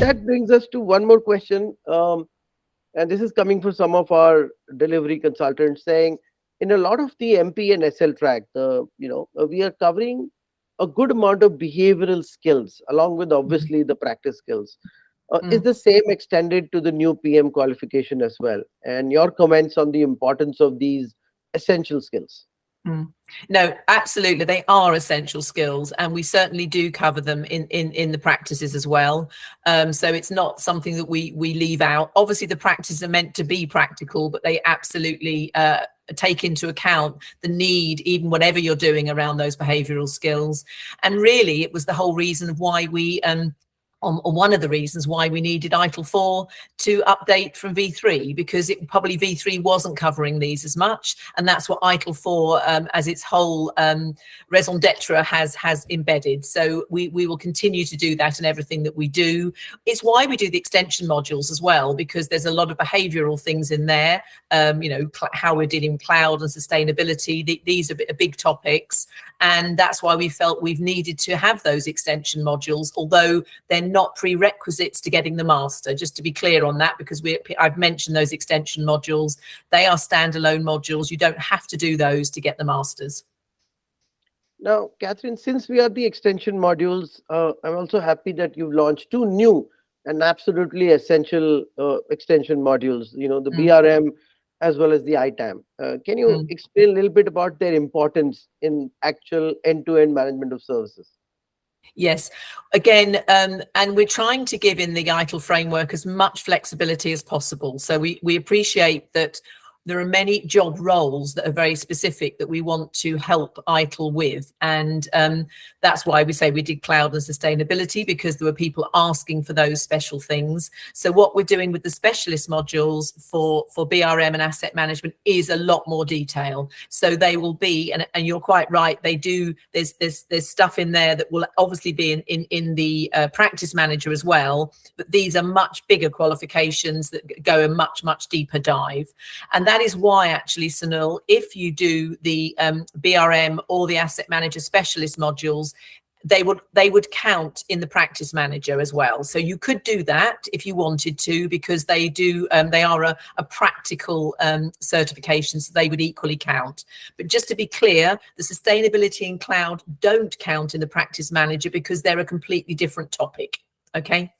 that brings us to one more question. And this is coming from some of our delivery consultants saying in a lot of the MP and SL track, we are covering a good amount of behavioral skills along with obviously the practice skills. Is Mm. the same extended to the new PM qualification as well? And your comments on the importance of these essential skills? Mm. No, absolutely. They are essential skills, and we certainly do cover them in the practices as well. So it's not something that we leave out. Obviously, the practices are meant to be practical, but they absolutely take into account the need, even whatever you're doing around those behavioural skills. And really, it was the whole reason of why we on one of the reasons why we needed ITIL 4 to update from V3, because it probably V3 wasn't covering these as much, and that's what ITIL 4 as its whole raison d'etre has embedded. So we will continue to do that in everything that we do. It's why we do the extension modules as well, because there's a lot of behavioural things in there, how we're dealing with cloud and sustainability. These are big topics, and that's why we felt we've needed to have those extension modules, although they're not prerequisites to getting the master, just to be clear on that, because I've mentioned those extension modules. They are standalone modules. You don't have to do those to get the masters. Now, Catherine, since we are the extension modules, I'm also happy that you've launched two new and absolutely essential extension modules, the BRM as well as the ITAM. Can you explain a little bit about their importance in actual end-to-end management of services? Yes, again, and we're trying to give in the ITIL framework as much flexibility as possible. So we appreciate that there are many job roles that are very specific that we want to help ITIL with. And that's why we say we did cloud and sustainability, because there were people asking for those special things. So what we're doing with the specialist modules for BRM and asset management is a lot more detail. So they will be, and you're quite right, they do, there's stuff in there that will obviously be in the practice manager as well, but these are much bigger qualifications that go a much deeper dive. And that is why, actually, Sunil, if you do the BRM or the asset manager specialist modules, they would count in the practice manager as well. So you could do that if you wanted to, because they do they are a practical certification, so they would equally count. But just to be clear, the sustainability and cloud don't count in the practice manager because they're a completely different topic. Okay.